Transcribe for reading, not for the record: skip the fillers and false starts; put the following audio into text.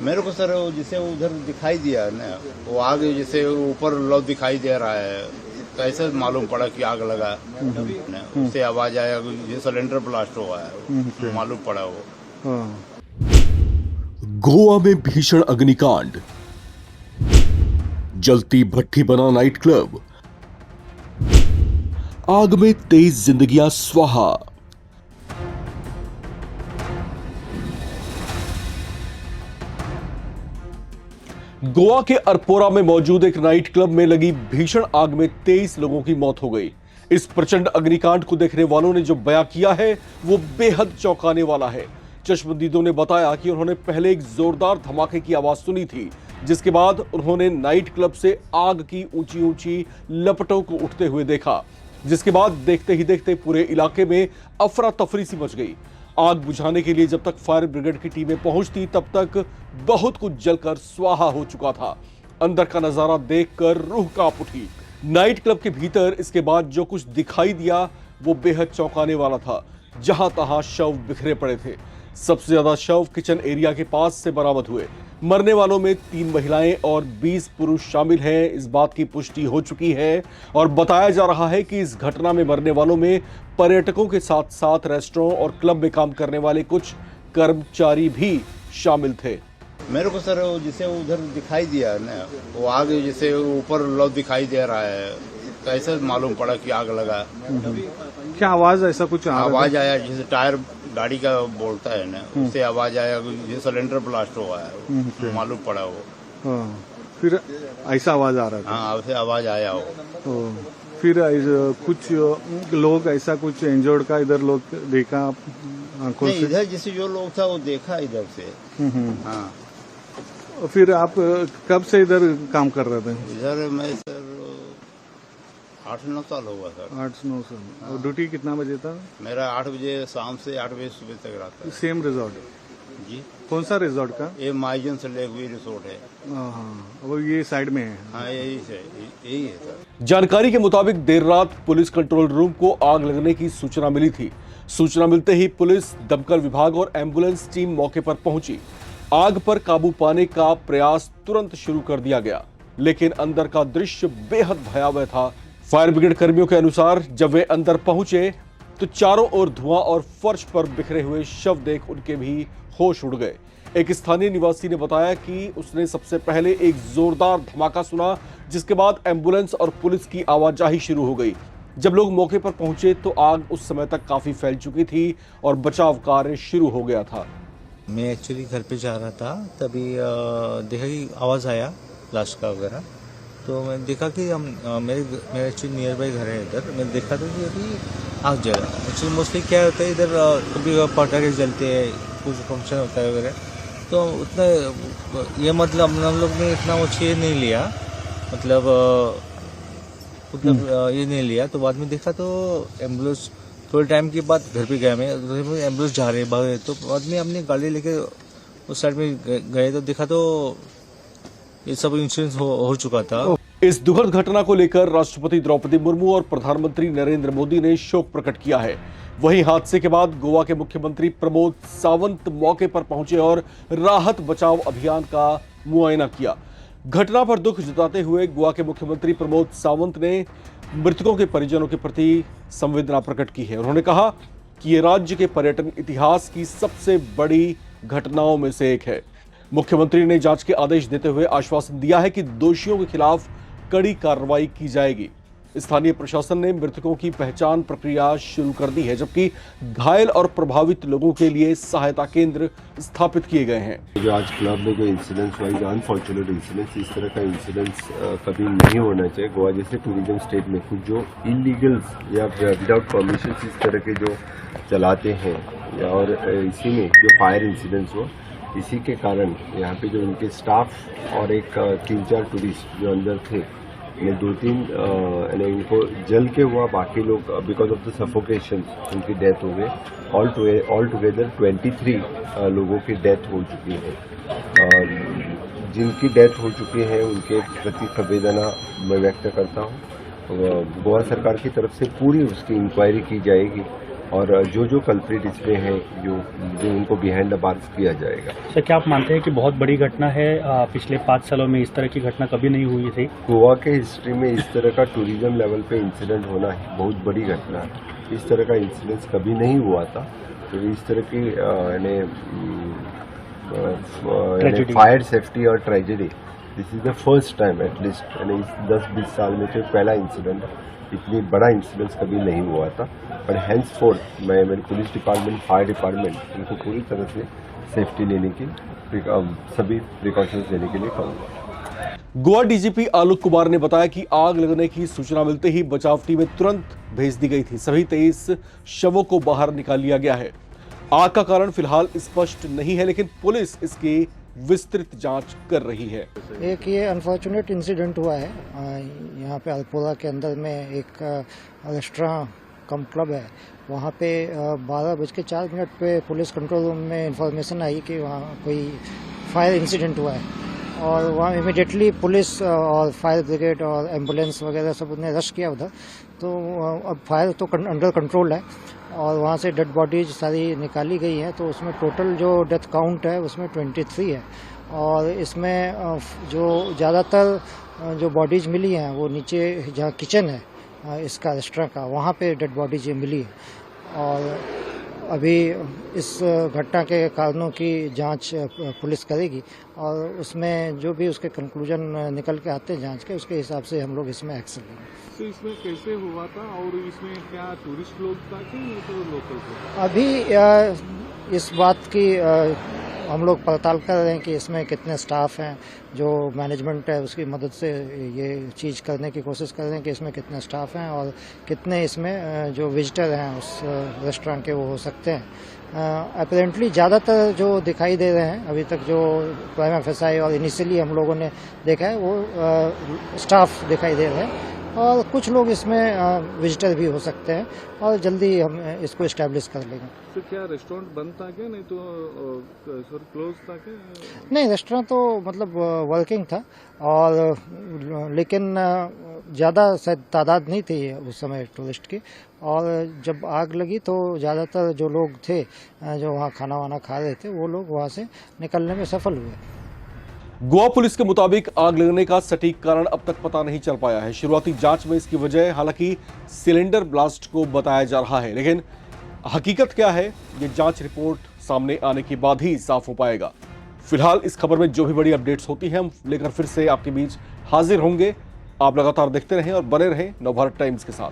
मेरे को सर जैसे उधर दिखाई दिया ना, वो आग जैसे ऊपर लौ दिखाई दे रहा है, कैसे मालूम पड़ा कि आग लगा। उससे आवाज आया ये सिलेंडर ब्लास्ट हुआ है, मालूम पड़ा वो। गोवा में भीषण अग्निकांड, जलती भट्टी बना नाइट क्लब, आग में 23 जिंदगियां स्वाहा। गोवा के अरपोरा में मौजूद एक नाइट क्लब में लगी भीषण आग में 23 लोगों की मौत हो गई। इस प्रचंड अग्निकांड को देखने वालों ने जो बयां किया है वो बेहद चौंकाने वाला है। चश्मदीदों ने बताया कि उन्होंने पहले एक जोरदार धमाके की आवाज सुनी थी, जिसके बाद उन्होंने नाइट क्लब से आग की ऊंची ऊंची लपटों को उठते हुए देखा, जिसके बाद देखते ही देखते पूरे इलाके में अफरा तफरी सी मच गई। आग बुझाने के लिए जब तक फायर ब्रिगेड की टीमें पहुंचती तब तक बहुत कुछ जलकर स्वाहा हो चुका था। अंदर का नजारा देखकर रूह कांप उठी। नाइट क्लब के भीतर इसके बाद जो कुछ दिखाई दिया वो बेहद चौंकाने वाला था। जहां तहां शव बिखरे पड़े थे। सबसे ज्यादा शव किचन एरिया के पास से बरामद हुए। मरने वालों में 3 महिलाएं और 20 पुरुष शामिल हैं, इस बात की पुष्टि हो चुकी है और बताया जा रहा है कि इस घटना में मरने वालों में पर्यटकों के साथ साथ रेस्टोरेंट और क्लब में काम करने वाले कुछ कर्मचारी भी शामिल थे। मेरे को सर जैसे उधर दिखाई दिया ना, वो आग जैसे ऊपर लौ दिखाई दे रहा है, कैसे मालूम पड़ा कि आग लगा। क्या आवाज ऐसा कुछ आवाज आया जैसे टायर गाड़ी का बोलता है ना, उससे आवाज आया ये सिलेंडर ब्लास्ट हुआ है, मालूम पड़ा वो। फिर ऐसा आवाज आ रहा था? हाँ, ऐसे आवाज आया वो। फिर कुछ लोग ऐसा कुछ इंजर्ड का इधर लोग देखा आंखों से? इधर जैसे जो लोग था वो देखा इधर से। हाँ। फिर आप कब से इधर काम कर रहे थे? इधर मैं सर 8-9 साल हुआ सर। 8-9 साल। और ड्यूटी कितना बजे था? मेरा 8 बजे शाम से 8 बजे सुबह तक रहता है। Same resort? जी। कौन सा रिजॉर्ट का? ये माइजन से लेक व्यू रिसोर्ट है। हाँ, वो ये साइड में है। हाँ, यही है सर। जानकारी के मुताबिक देर रात पुलिस कंट्रोल रूम को आग लगने की सूचना मिली थी। सूचना मिलते ही पुलिस, दमकल विभाग और एम्बुलेंस टीम मौके पर पहुंची। आग पर काबू पाने का प्रयास तुरंत शुरू कर दिया गया, लेकिन अंदर का दृश्य बेहद भयावह था। फायर ब्रिगेड कर्मियों के अनुसार जब वे अंदर पहुंचे तो चारों ओर धुआं और फर्श पर बिखरे हुए शव देख उनके भी होश उड़ गए। एक स्थानीय निवासी ने बताया कि उसने सबसे पहले एक जोरदार धमाका सुना, जिसके बाद एम्बुलेंस और पुलिस की आवाजाही शुरू हो गई। जब लोग मौके पर पहुंचे तो आग उस समय तक काफी फैल चुकी थी और बचाव कार्य शुरू हो गया था। मैं एक्चुअली घर पे जा रहा था, तभी देखा कि आवाज़ आया लाश का वगैरह, तो मैं देखा कि मेरे एक्चुअली नियर बाई घर है इधर। मैं देखा था कि अभी आग जला। एक्चुअली मोस्टली क्या होता है इधर, कभी पटाखे जलते हैं, कुछ फंक्शन होता है वगैरह, तो उतना ये मतलब हम लोग ने इतना वो चीज़ नहीं लिया, मतलब ये नहीं लिया। तो बाद में देखा तो एम्बुलेंस, थोड़े टाइम के बाद घर पे गया मैं, एम्बुलेंस जा रहे भागे, तो बाद में अपनी गाड़ी लेके उस साइड में गए तो देखा तो ये सब इंसिडेंट हो चुका था। इस दुखद घटना को लेकर राष्ट्रपति द्रौपदी मुर्मू और प्रधानमंत्री नरेंद्र मोदी ने शोक प्रकट किया है। वहीं हादसे के बाद गोवा के मुख्यमंत्री प्रमोद सावंत मौके पर पहुंचे और राहत बचाव अभियान का मुआयना किया। घटना पर दुख जताते हुए गोवा के मुख्यमंत्री प्रमोद सावंत ने मृतकों के परिजनों के प्रति संवेदना प्रकट की है। उन्होंने कहा कि ये राज्य के पर्यटन इतिहास की सबसे बड़ी घटनाओं में से एक है। मुख्यमंत्री ने जांच के आदेश देते हुए आश्वासन दिया है कि दोषियों के खिलाफ कड़ी कार्रवाई की जाएगी। स्थानीय प्रशासन ने मृतकों की पहचान प्रक्रिया शुरू कर दी है, जबकि घायल और प्रभावित लोगों के लिए सहायता केंद्र स्थापित किए गए हैं। जो आज क्लब में जो इंसिडेंट्स हुआ, अनफॉर्चुनेट इंसिडेंट्स, इस तरह का इंसिडेंट्स कभी नहीं होना चाहिए। गोवा जैसे टूरिज्म स्टेट में कुछ जो इलीगल्स या विदाउट परमिशन इस तरह के जो चलाते हैं, और इसी में जो फायर इंसिडेंट्स हुआ, इसी के कारण यहाँ पे जो उनके स्टाफ और एक 3-4 टूरिस्ट जो अंदर थे, इन्हें 2-3 इनको जल के हुआ, बाकी लोग बिकॉज ऑफ द सफोकेशन उनकी डेथ हो गई। ऑल टुगेदर 23 लोगों की डेथ हो चुकी है। जिनकी डेथ हो चुकी है उनके प्रति संवेदना मैं व्यक्त करता हूँ। गोवा सरकार की तरफ से पूरी उसकी इंक्वायरी की जाएगी और जो कल्प्रिट इसमें है जो उनको बिहाइंड द बार्स किया जाएगा। सर क्या आप मानते हैं कि बहुत बड़ी घटना है? पिछले 5 सालों में इस तरह की घटना कभी नहीं हुई थी। गोवा के हिस्ट्री में इस तरह का टूरिज्म लेवल पे इंसिडेंट होना ही बहुत बड़ी घटना है। इस तरह का इंसिडेंट कभी नहीं हुआ था। तो इस तरह की फायर सेफ्टी और tragedy this is the first time at least यानी 10-20 साल में तो पहला इंसिडेंट है। इतनी बड़ा इंसिडेंस कभी नहीं हुआ था। पर हैंड्स फोर्थ मैं मेरे पुलिस डिपार्टमेंट, फायर डिपार्टमेंट इनको पूरी तरह से सेफ्टी लेने की सभी प्रिकॉशंस लेने के लिए कहूँगा। गोवा डीजीपी आलोक कुमार ने बताया कि आग लगने की सूचना मिलते ही बचाव टीमें तुरंत भेज दी गई थी। सभी 23 शवों को बाहर निकाल लिया गया है। आग का कारण फिलहाल स्पष्ट नहीं है, लेकिन पुलिस इसकी विस्तृत जांच कर रही है। एक ये अनफॉर्चुनेट इंसिडेंट हुआ है यहाँ पे अल्पोरा के अंदर में एक रेस्टोरेंट कम क्लब है। वहाँ पे 12:04 पे पुलिस कंट्रोल रूम में इंफॉर्मेशन आई कि वहाँ कोई फायर इंसिडेंट हुआ है और वहाँ इमिडिएटली पुलिस और फायर ब्रिगेड और एम्बुलेंस वगैरह सब ने रश किया उधर। तो अब फायर तो अंडर कंट्रोल है और वहाँ से डेड बॉडीज सारी निकाली गई हैं। तो उसमें टोटल जो डेथ काउंट है उसमें 23 है और इसमें जो ज़्यादातर जो बॉडीज मिली हैं वो नीचे जहाँ किचन है इसका रेस्टोरेंट का वहाँ पे डेड बॉडीज मिली है। और अभी इस घटना के कारणों की जांच पुलिस करेगी और उसमें जो भी उसके कंक्लूजन निकल के आते हैं जांच के, उसके हिसाब से हम लोग इसमें एक्शन लेंगे। तो इसमें कैसे हुआ था और इसमें क्या टूरिस्ट लोग था कि तो लोकल थे? अभी इस बात की हम लोग पड़ताल कर रहे हैं कि इसमें कितने स्टाफ हैं। जो मैनेजमेंट है उसकी मदद से ये चीज़ करने की कोशिश कर रहे हैं कि इसमें कितने स्टाफ हैं और कितने इसमें जो विजिटर हैं उस रेस्टोरेंट के वो हो सकते हैं। अपेरेंटली ज़्यादातर जो दिखाई दे रहे हैं अभी तक जो प्राइमा फेसाई और इनिशियली हम लोगों ने देखा है वो स्टाफ दिखाई दे रहे हैं और कुछ लोग इसमें विजिटर भी हो सकते हैं और जल्दी हम इसको इस्टेब्लिश कर लेंगे। तो क्या रेस्टोरेंट बंद था क्या? नहीं तो सर क्लोज था क्या? नहीं, रेस्टोरेंट तो मतलब वर्किंग था और लेकिन ज़्यादा शायद तादाद नहीं थी उस समय टूरिस्ट की। और जब आग लगी तो ज़्यादातर जो लोग थे जो वहाँ खाना वाना खा रहे थे वो लोग वहाँ से निकलने में सफल हुए। गोवा पुलिस के मुताबिक आग लगने का सटीक कारण अब तक पता नहीं चल पाया है। शुरुआती जांच में इसकी वजह हालांकि सिलेंडर ब्लास्ट को बताया जा रहा है, लेकिन हकीकत क्या है ये जांच रिपोर्ट सामने आने के बाद ही साफ हो पाएगा। फिलहाल इस खबर में जो भी बड़ी अपडेट्स होती हैं हम लेकर फिर से आपके बीच हाजिर होंगे। आप लगातार देखते रहें और बने रहें नवभारत टाइम्स के साथ।